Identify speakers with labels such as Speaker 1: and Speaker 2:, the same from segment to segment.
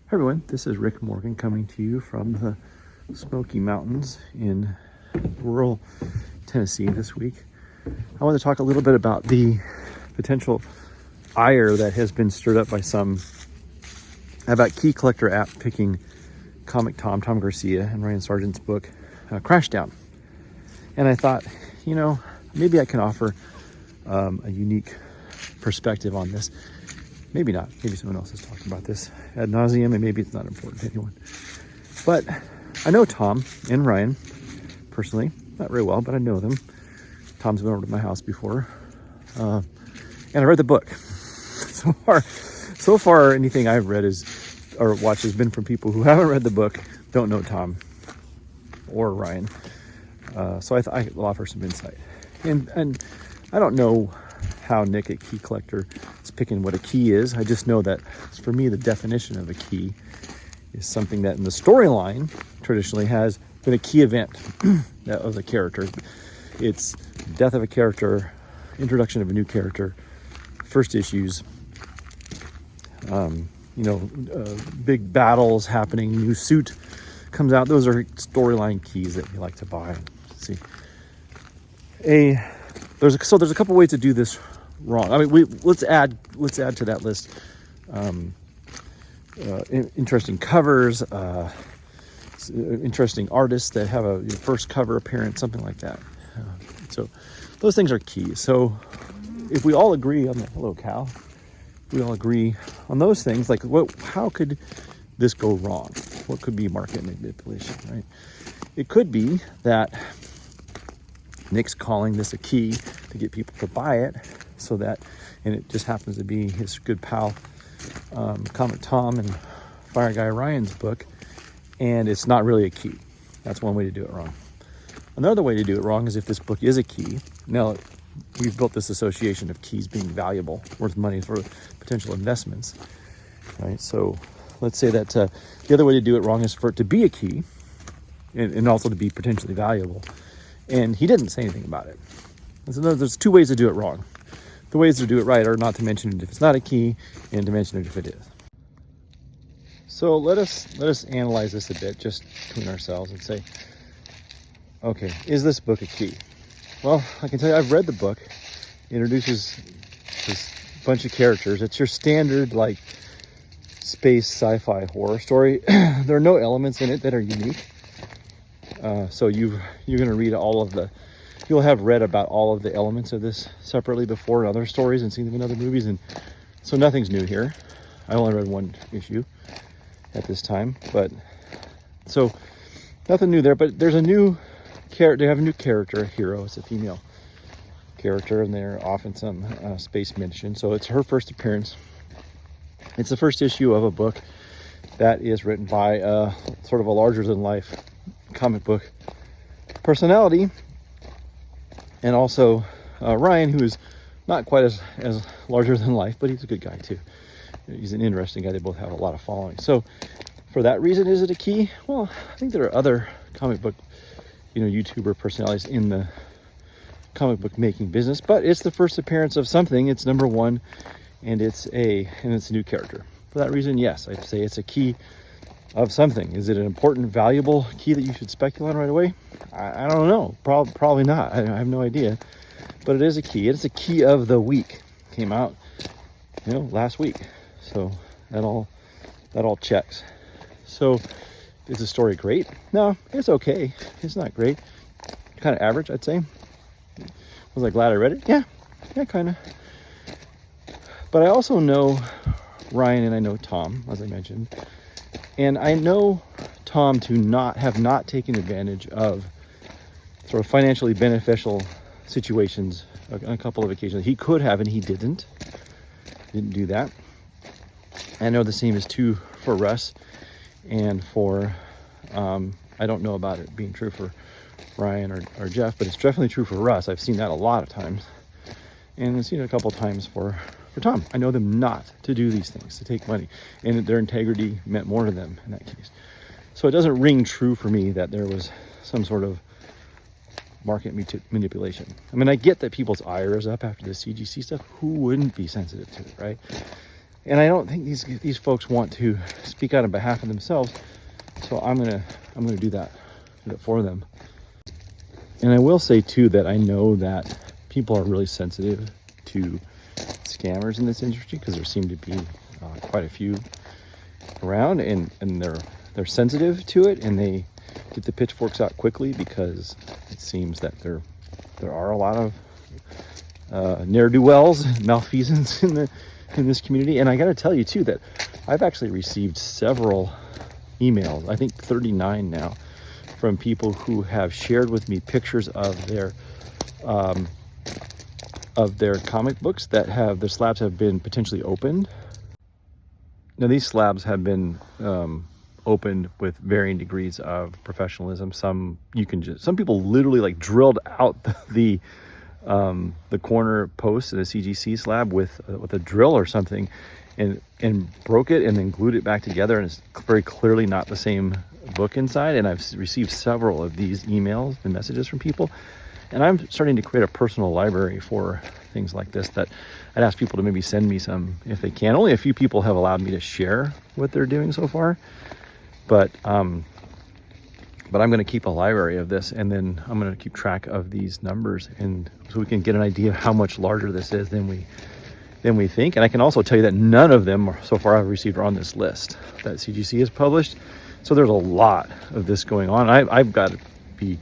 Speaker 1: Hi everyone, this is Rick Morgan coming to you from the Smoky Mountains in rural Tennessee this week. I want to talk a little bit about the potential ire that has been stirred up by some about Key Collector app picking Comic Tom Garcia, and Ryan Sargent's book, Crashdown. And I thought, maybe I can offer a unique perspective on this. Maybe not. Maybe someone else has talked about this ad nauseum, and maybe it's not important to anyone. But I know Tom and Ryan personally, not very well, but I know them. Tom's been over to my house before, and I read the book. So far, anything I've read or watched has been from people who haven't read the book, don't know Tom or Ryan. So I will offer some insight, and I don't know how Nick at Key Collector is picking what a key is. I just know that for me, the definition of a key is something that in the storyline traditionally has been a key event of the character. It's death of a character, introduction of a new character, first issues, big battles happening, new suit comes out. Those are storyline keys that we like to buy. Let's see. There's a couple ways to do this wrong. I mean, let's add to that list interesting covers, interesting artists that have a first cover appearance, something like that. So those things are key. So if we all agree on hello Cal, we all agree on those things, like how could this go wrong? What could be market manipulation, right? It could be that Nick's calling this a key to get people to buy it, and it just happens to be his good pal, Comic Tom and Fire Guy Ryan's book, and it's not really a key. That's one way to do it wrong. Another way to do it wrong is if this book is a key. Now, we've built this association of keys being valuable, worth money for potential investments, right? So let's say that the other way to do it wrong is for it to be a key and also to be potentially valuable. And he didn't say anything about it. So there's two ways to do it wrong. The ways to do it right are not to mention it if it's not a key, and to mention it if it is. So let us analyze this a bit, just between ourselves, and say, okay, is this book a key? Well, I can tell you I've read the book. It introduces this bunch of characters. It's your standard space sci-fi horror story. There are no elements in it that are unique. So you're going to read you'll have read about all of the elements of this separately before in other stories and seen them in other movies. And so nothing's new here. I only read one issue at this time, but so nothing new there, but there's a new character. They have a new character, a hero. It's a female character, and they're off in some space mission. So it's her first appearance. It's the first issue of a book that is written by sort of a larger than life comic book personality, and also Ryan, who is not quite as larger than life, but he's a good guy too. He's an interesting guy. They both have a lot of following. So for that reason, is it a key? Well, I think there are other comic book YouTuber personalities in the comic book making business, but it's the first appearance of something. It's number one, and it's a new character. For that reason, yes, I'd say it's a key of something. Is it an important, valuable key that you should speculate on right away? I don't know. Probably not. I have no idea. But it is a key. It's a key of the week. Came out, last week. So that all checks. So is the story great? No, it's okay. It's not great. Kind of average, I'd say. Was I glad I read it? Yeah, kind of. But I also know Ryan and I know Tom, as I mentioned. And I know Tom to have not taken advantage of sort of financially beneficial situations on a couple of occasions. He could have, and he didn't do that. I know the same is true for Russ and for, I don't know about it being true for Ryan or Jeff, but it's definitely true for Russ. I've seen that a lot of times. And I've seen it a couple of times for Tom. I know them not to do these things, to take money, and their integrity meant more to them in that case. So it doesn't ring true for me that there was some sort of market manipulation. I mean, I get that people's ire is up after the CGC stuff. Who wouldn't be sensitive to it, right? And I don't think these folks want to speak out on behalf of themselves. So I'm gonna do that for them. And I will say too that I know that people are really sensitive to scammers in this industry, because there seem to be quite a few around, and they're sensitive to it, and they get the pitchforks out quickly, because it seems that there are a lot of ne'er-do-wells, malfeasance in this community. And I got to tell you too that I've actually received several emails, I think 39 now, from people who have shared with me pictures of their comic books that have, their slabs have been potentially opened. Now these slabs have been opened with varying degrees of professionalism. Some people literally like drilled out the corner post in a CGC slab with a drill or something, and broke it and then glued it back together, and it's very clearly not the same book inside. And I've received several of these emails and messages from people, and I'm starting to create a personal library for things like this, that I'd ask people to maybe send me some if they can. Only a few people have allowed me to share what they're doing so far, but I'm going to keep a library of this, and then I'm going to keep track of these numbers, and so we can get an idea of how much larger this is than we think. And I can also tell you that none of them so far I've received are on this list that CGC has published. So there's a lot of this going on. I've got to be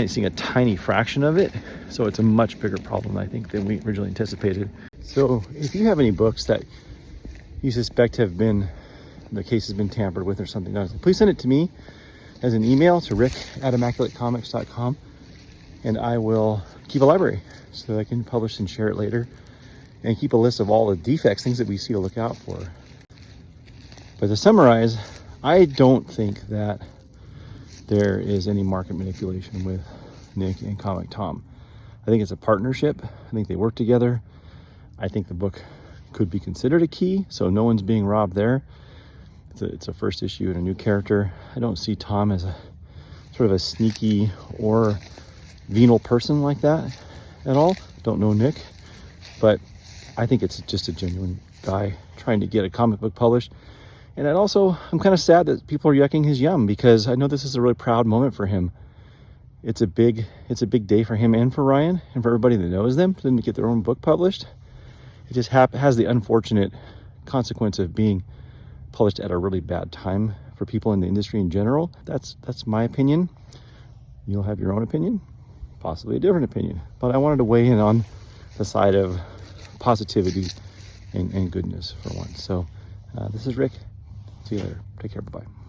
Speaker 1: seeing a tiny fraction of it, so it's a much bigger problem, I think, than we originally anticipated. So if you have any books that you suspect the case has been tampered with or something else, please send it to me as an email to rick@immaculatecomics.com, and I will keep a library so that I can publish and share it later, and keep a list of all the defects, things that we see to look out for. But to summarize, I don't think that there is any market manipulation with Nick and Comic Tom. I think it's a partnership. I think they work together. I think the book could be considered a key, so no one's being robbed there. It's a first issue and a new character. I don't see Tom as a sort of a sneaky or venal person like that at all. Don't know Nick, but I think it's just a genuine guy trying to get a comic book published. And I'm kind of sad that people are yucking his yum, because I know this is a really proud moment for him. It's a big day for him and for Ryan and for everybody that knows them, for them to get their own book published. It just has the unfortunate consequence of being published at a really bad time for people in the industry in general. That's my opinion. You'll have your own opinion, possibly a different opinion, but I wanted to weigh in on the side of positivity and goodness for once. So this is Rick. See you later. Take care. Bye-bye.